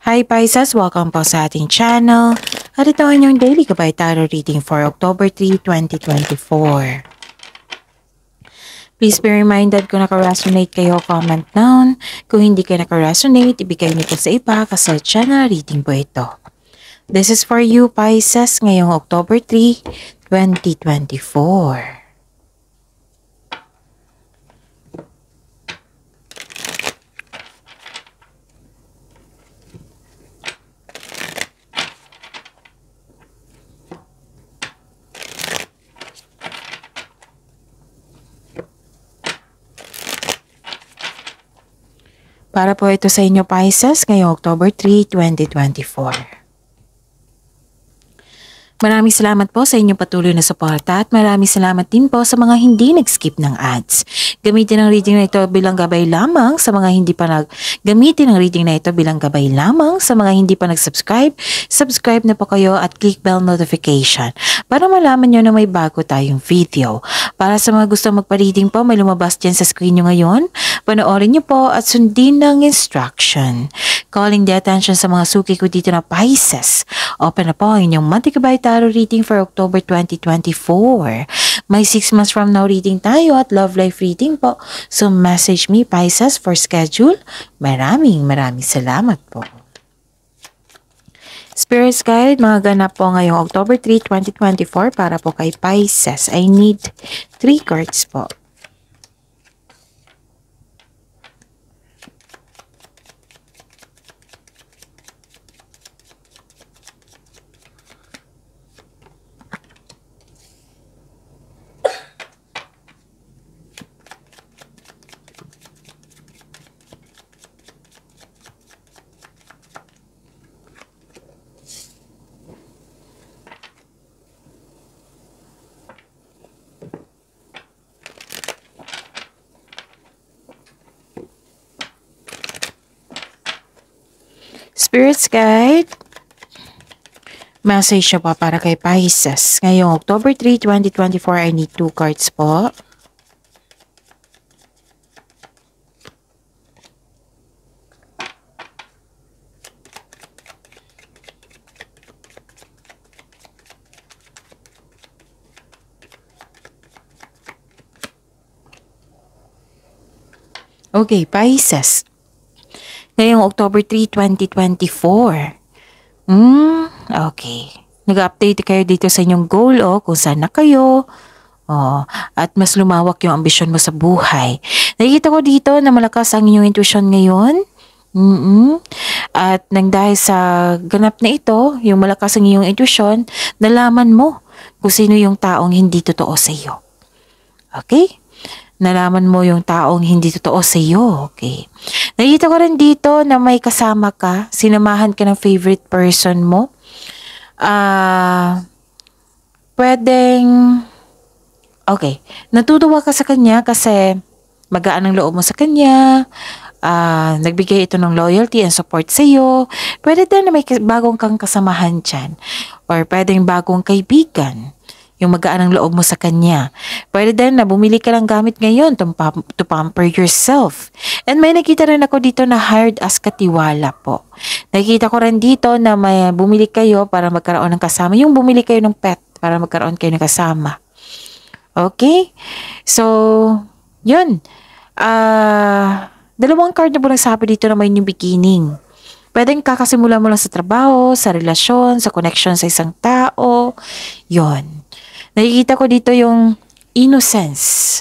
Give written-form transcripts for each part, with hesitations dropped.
Hi Pisces! Welcome po sa ating channel. At ito ang inyong daily gabay tarot reading for October 3, 2024. Please be reminded kung naka-resonate kayo, comment down. Kung hindi kayo naka-resonate, ibigay niyo po sa iba kasi channel reading po ito. This is for you Pisces ngayong October 3, 2024. Para po ito sa inyo Pisces ngayong October 3, 2024. Maraming salamat po sa inyong patuloy na suporta at maraming salamat din po sa mga hindi nag-skip ng ads. Gamitin ang reading na ito bilang gabay lamang sa mga hindi pa gamitin ang reading na ito bilang gabay lamang sa mga hindi pa nag-subscribe. Subscribe na po kayo at click bell notification para malaman nyo na may bago tayong video. Para sa mga gusto magpa-reading po, may lumabas dyan sa screen nyo ngayon. Panoorin nyo po at sundin ng instruction. Calling the attention sa mga suki ko dito na Pisces. Open na po ang inyong monthly gabay tarot reading for October 2024. May 6 months from now reading tayo at love life reading po. So message me Pisces for schedule. Maraming salamat po. Spirit's Guide, mga ganap po ngayong October 3, 2024 para po kay Pisces. I need 3 cards po. Spirit's Guide, message siya pa para kay Pisces. Ngayong October 3, 2024, I need 2 cards po. Okay, Pisces. Ngayong October 3, 2024. Okay. Nag-update kayo dito sa inyong goal, kung saan na kayo. At mas lumawak yung ambisyon mo sa buhay. Nakikita ko dito na malakas ang inyong intuition ngayon. At nang dahil sa ganap na ito, yung malakas ang iyong intuition, nalaman mo kung sino yung taong hindi totoo sa iyo. Okay? Nalaman mo yung taong hindi totoo sa iyo. Okay. Nakita ko rin dito na may kasama ka, sinamahan ka ng favorite person mo. Okay, natutuwa ka sa kanya kasi magaan ang loob mo sa kanya. Nagbigay ito ng loyalty and support sa iyo. Pwede din na may bagong kang kasamahan dyan. Or pwedeng bagong kaibigan. Yung magaan ang loob mo sa kanya. Pwede din na bumili ka ng gamit ngayon to pamper yourself. And may nakita rin ako dito na hired as katiwala po. Nakita ko rin dito na may bumili kayo para magkaroon ng kasama. Yung bumili kayo ng pet para magkaroon kayo ng kasama. Okay? So, yun. Dalawang card na po nagsabi dito na may new beginning. Pwedeng kakasimula mo lang sa trabaho, sa relasyon, sa connection sa isang tao. Yun. Nakikita ko dito yung innocence.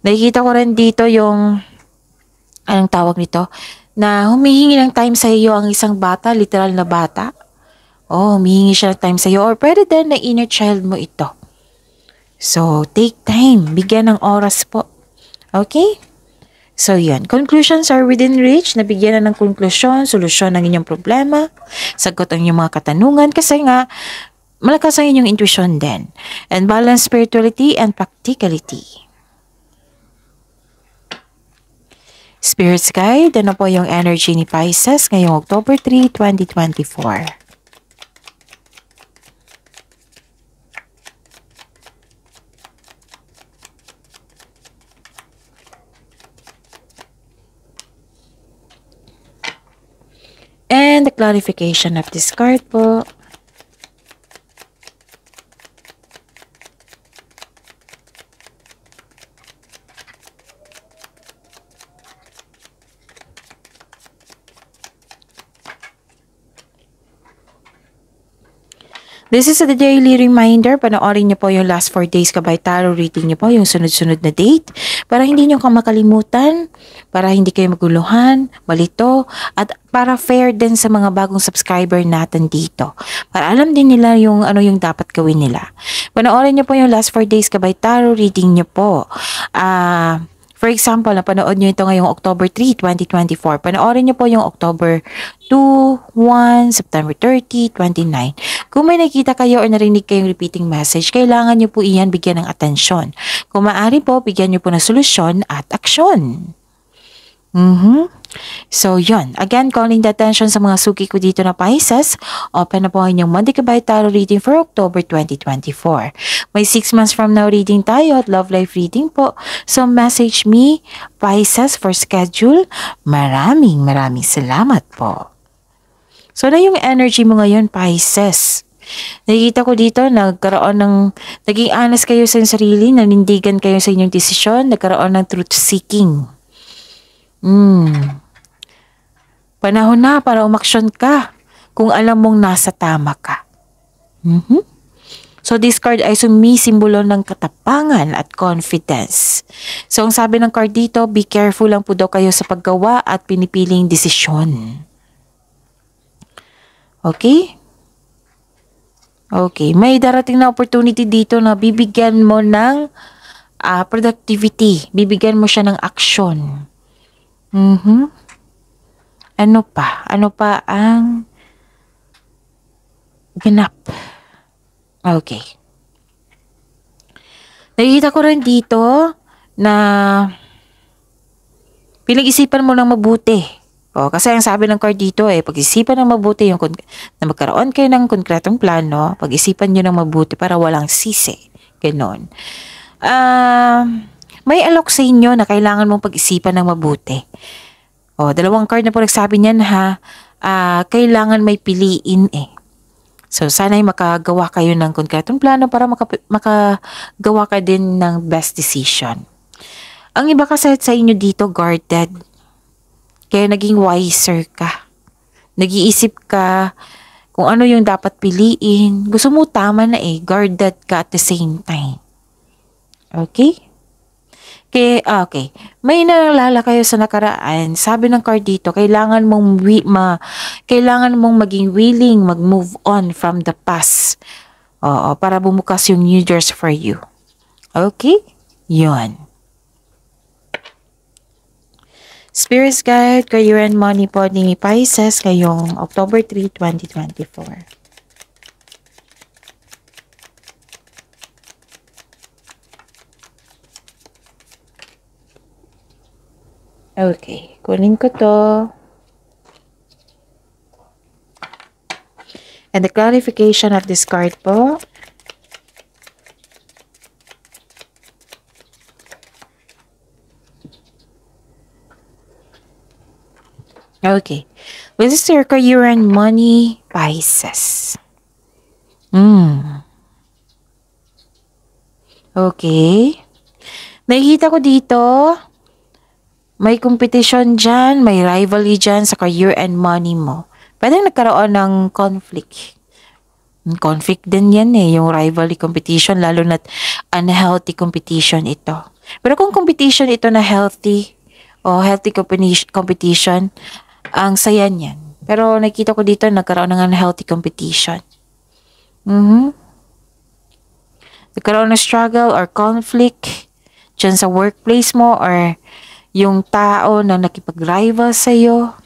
Nakikita ko rin dito yung, anong tawag nito? Na humihingi ng time sa iyo ang isang bata, literal na bata. Humihingi siya ng time sa iyo. Or pwede din na inner child mo ito. So, take time. Bigyan ng oras po. Okay? So, yan. Conclusions are within reach. Nabigyan na ng konklusyon, solusyon ng inyong problema. Sagot ang inyong mga katanungan. Kasi nga, malakas ang inyong intuition din. And balance spirituality and practicality. Spirit's Guide, ano po yung energy ni Pisces ngayong October 3, 2024. And the clarification of this card po. This is a daily reminder. Panoorin niyo po yung last 4 days Kabay Tarot reading niyo po, yung sunod-sunod na date. Para hindi niyo makalimutan, para hindi kayo maguluhan, malito, at para fair din sa mga bagong subscriber natin dito. Para alam din nila yung ano yung dapat gawin nila. Panoorin niyo po yung last 4 days Kabay Tarot reading niyo po. For example, napanood nyo ito ngayong October 3, 2024. Panoorin nyo po yung October 2, 1, September 30, 29. Kung may nakita kayo o narinig kayong repeating message, kailangan nyo po iyan bigyan ng atensyon. Kung maaari po, bigyan nyo po ng solusyon at aksyon. So, yun. Again, calling the attention sa mga suki ko dito na Pisces. Open na po ang inyong Monday Kabay Tarot reading for October 2024. May 6 months from now reading tayo at love life reading po. So, message me, Pisces, for schedule. Maraming salamat po. So, na yung energy mo ngayon, Pisces. Nakikita ko dito, naging honest kayo sa sarili, nanindigan kayo sa inyong desisyon, nagkaroon ng truth seeking. Panahon na para umaksyon ka kung alam mong nasa tama ka. So this card ay sumisimbolo ng katapangan at confidence. So ang sabi ng card dito, be careful lang po daw kayo sa paggawa at pinipiling desisyon. Okay? Okay, may darating na opportunity dito na bibigyan mo ng productivity. Bibigyan mo siya ng action. Ano pa? Ano pa ang ganap? Okay. Nakikita ko rin dito na pinag-isipan mo ng mabuti. Kasi ang sabi ng card dito pag-isipan ng mabuti yung na magkaroon kayo ng konkretong plano, pag-isipan nyo ng mabuti para walang sisi. Ganon. May alok sa inyo na kailangan mong pag-isipan ng mabuti. Dalawang card na po nagsabi niyan kailangan may piliin So, sana'y makagawa kayo ng konkretong plano para makagawa ka din ng best decision. Ang iba kasi sa inyo dito, guarded. Kaya naging wiser ka. Nag-iisip ka kung ano yung dapat piliin. Gusto mo tama na guarded ka at the same time. Okay? Okay. May naalala kayo sa nakaraan. Sabi ng card dito, kailangan mong maging willing mag-move on from the past. Para bumukas yung new doors for you. Okay? Yun. Spirit Guide, Career and Money po ni Pisces ngayong October 3, 2024. Okay, kunin ko to. And the clarification of this card po. Okay. This is your career and money, Pisces. Okay. Nakikita ko dito, may competition dyan, may rivalry dyan sa career and money mo. Pwede nagkaroon ng conflict. Conflict din yan yung rivalry competition, lalo na't unhealthy competition ito. Pero kung competition ito na healthy, o healthy competition, ang saya niyan. Pero nakita ko dito, nagkaroon ng unhealthy competition. Nagkaroon ng struggle or conflict dyan sa workplace mo or yung tao na nakipag-rival sa'yo.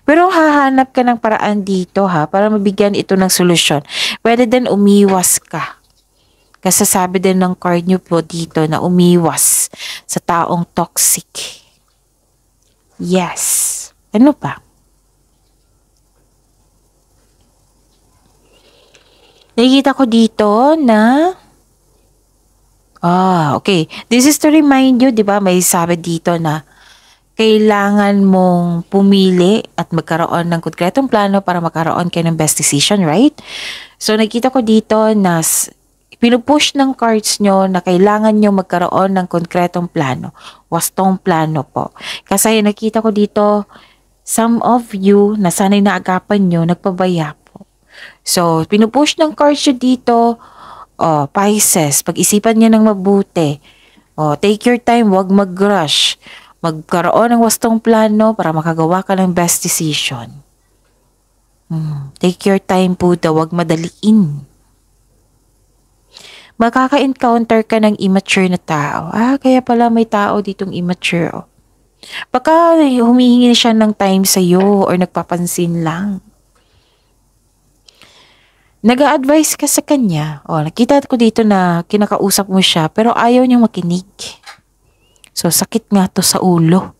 Pero hahanap ka ng paraan dito para mabigyan ito ng solusyon. Pwede din umiwas ka. Kasi sabi din ng card nyo po dito na umiwas sa taong toxic. Yes. Ano pa? Nakikita ko dito na okay. This is to remind you, 'di ba? May sabi dito na kailangan mong pumili at magkaroon ng konkretong plano para magkaroon kayo ng best decision, right? So, nakita ko dito na pinupush ng cards nyo na kailangan nyo magkaroon ng konkretong plano. Wastong plano po. Kasi nakita ko dito, some of you na sanay naagapan nyo, nagpabaya po. So, pinupush ng cards nyo dito, Pisces, pag-isipan nyo ng mabuti. Take your time, wag mag-rush. Magkaroon ng wastong plano para makagawa ka ng best decision. Take your time po daw, wag madaliin. Makaka-encounter ka ng immature na tao. Kaya pala may tao ditong immature. Baka humihingi siya ng time sa'yo or nagpapansin lang. Nag-a-advise ka sa kanya. Nakita ko dito na kinakausap mo siya pero ayaw niyang makinig. So, sakit nga to sa ulo.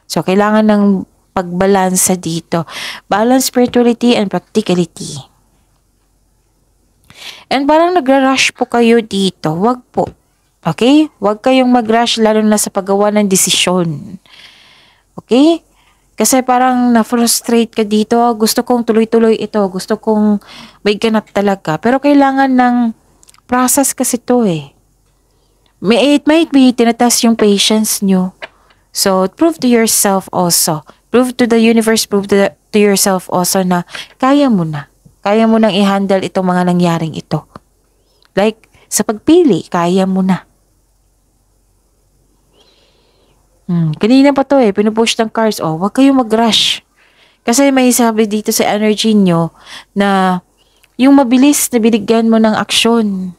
So, kailangan ng pagbalansa dito. Balance spirituality and practicality. And parang nagra-rush po kayo dito. Wag po. Okay? Wag kayong mag-rush lalo na sa paggawa ng desisyon. Okay? Kasi parang na-frustrate ka dito. Gusto kong tuloy-tuloy ito. Gusto kong may ganap talaga. Pero kailangan ng process kasi to It might be tinatas yung patience nyo. So, prove to yourself also. Prove to the universe, prove to yourself also na kaya mo na. Kaya mo nang i-handle itong mga nangyaring ito. Like, sa pagpili, kaya mo na. Kanina pa to pinupush ng cards. Wag kayong mag-rush. Kasi may sabi dito sa energy nyo na yung mabilis na binigyan mo ng aksyon.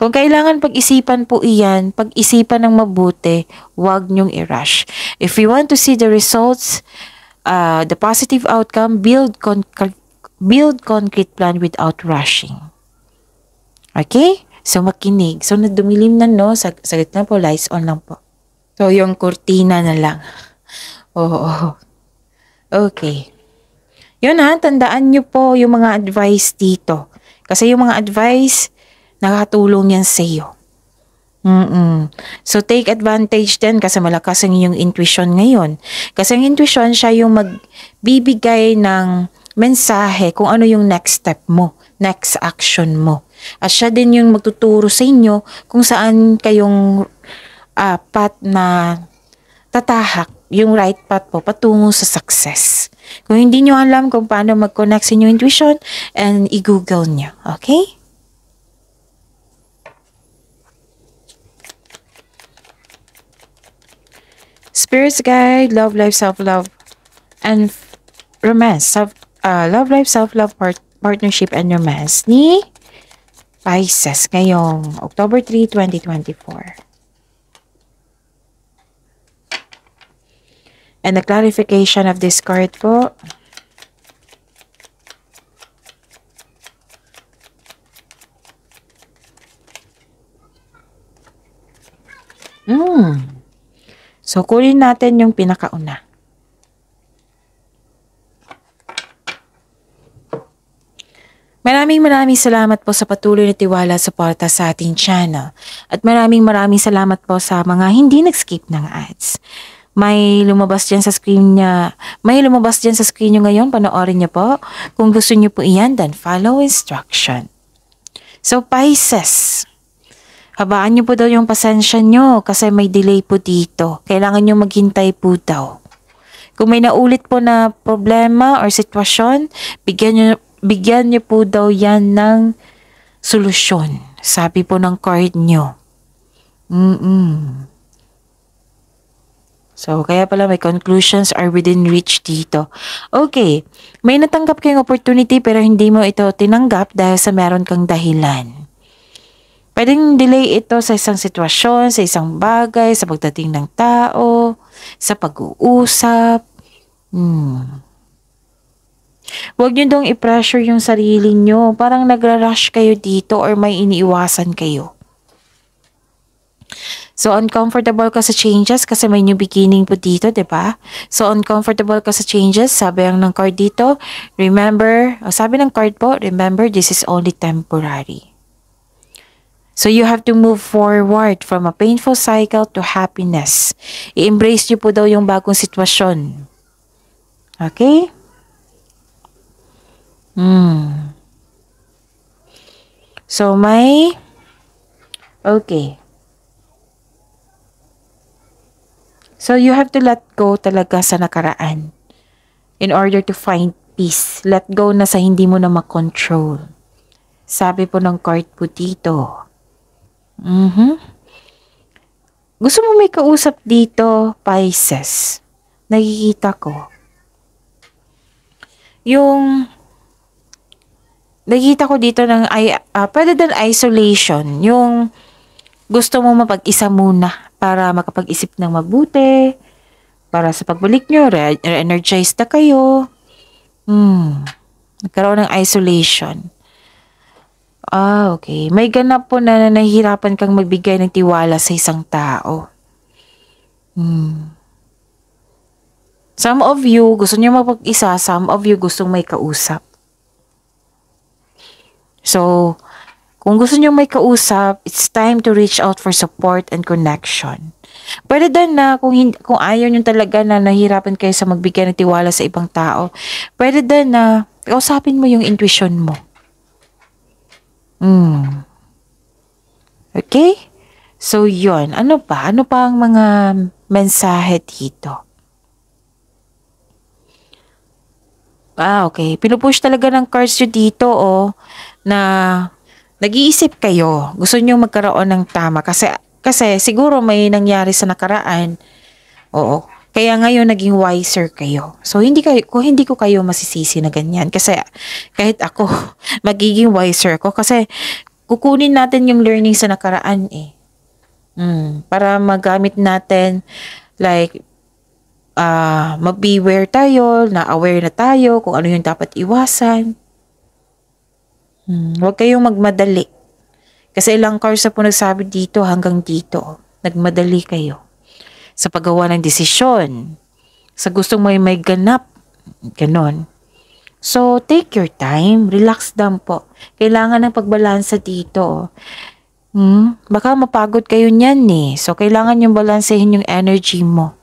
Kung kailangan pag-isipan po iyan, pag-isipan ng mabuti, huwag niyong i-rush. If you want to see the results, the positive outcome, build concrete plan without rushing. Okay? So, makinig. So, dumilim na sa gitna po, lights on lang po. So, yung kurtina na lang. Okay. Yun tandaan nyo po yung mga advice dito. Kasi yung mga advice, nakatulong yan sa iyo. So, take advantage din kasi malakas ang iyong intuition ngayon. Kasi ang intuition, siya yung magbibigay ng mensahe kung ano yung next step mo, next action mo. At siya din yung magtuturo sa inyo kung saan kayong path na tatahak, yung right path po, patungo sa success. Kung hindi nyo alam kung paano mag-connect sa inyong intuition, and i-google nyo. Okay? Spirit's Guide, Love Life, Self-Love, and Romance. Love Life, Self-Love, Partnership, and Romance ni Pisces ngayong October 3, 2024. And the clarification of this card po. So, kunin natin yung pinakauna. Maraming salamat po sa patuloy na tiwala at suporta sa ating channel. At maraming salamat po sa mga hindi nag-skip ng ads. May lumabas dyan sa screen niya. May lumabas dyan sa screen niyo ngayon. Panoorin niyo po. Kung gusto niyo po iyan, then follow instruction. So, Pisces. Habaan niyo po daw yung pasensya niyo kasi may delay po dito. Kailangan niyo maghintay po daw. Kung may naulit po na problema or sitwasyon, bigyan niyo po daw yan ng solusyon. Sabi po ng card niyo. So, kaya pala may conclusions are within reach dito. Okay, may natanggap kayong opportunity pero hindi mo ito tinanggap dahil sa meron kang dahilan. Pwedeng delay ito sa isang sitwasyon, sa isang bagay, sa pagdating ng tao, sa pag-uusap. Huwag nyo dong i-pressure yung sarili nyo. Parang nagra-rush kayo dito or may iniiwasan kayo. So, uncomfortable ka sa changes kasi may new beginning po dito, diba? So, uncomfortable ka sa changes. Sabi ng card dito, sabi ng card po, remember, this is only temporary. So you have to move forward from a painful cycle to happiness. I-embrace niyo po daw yung bagong sitwasyon. Okay? So okay. So you have to let go talaga sa nakaraan in order to find peace. Let go na sa hindi mo na makontrol. Sabi po ng card po dito. Gusto mo may kausap dito, Pisces? Nakikita ko. Nakikita ko dito ng, pwede din isolation. Yung gusto mo mapag-isa muna para makapag-isip ng mabuti. Para sa pagbalik nyo, re-energize na kayo. Nagkaroon ng isolation. Okay. May ganap po na nahihirapan kang magbigay ng tiwala sa isang tao. Some of you, gusto nyo mapag-isa. Some of you, gustong may kausap. So, kung gusto nyo may kausap, it's time to reach out for support and connection. Pwede din na kung ayaw nyo talaga na nahihirapan kayo sa magbigay ng tiwala sa ibang tao, pwede din na kausapin mo yung intuition mo. Okay? So, yun. Ano pa? Ano pa ang mga mensahe dito? Okay. Pinupush talaga ng cards nyo dito, na nag-iisip kayo. Gusto nyo magkaroon ng tama. Kasi siguro may nangyari sa nakaraan. Oo. Kaya ngayon naging wiser kayo. So, hindi ko kayo masisisi na ganyan. Kasi kahit ako, magiging wiser ko. Kasi kukunin natin yung learning sa nakaraan para magamit natin, like, ma-beware tayo, na-aware na tayo kung ano yung dapat iwasan. Huwag kayong magmadali. Kasi ilang cards na po nagsabi dito hanggang dito. Nagmadali kayo sa paggawa ng desisyon. Sa gustong may ganap. Ganon. So, take your time. Relax lang po. Kailangan ng pagbalansa dito. Baka mapagod kayo niyan So, kailangan yung balansehin yung energy mo.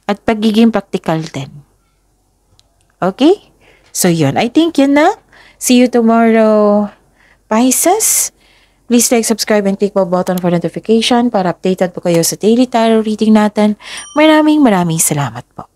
At pagiging practical din. Okay? So, yun. I think yun na. See you tomorrow, Pisces. Please like, subscribe, and click the button for notification para updated po kayo sa daily tarot reading natin. Maraming salamat po.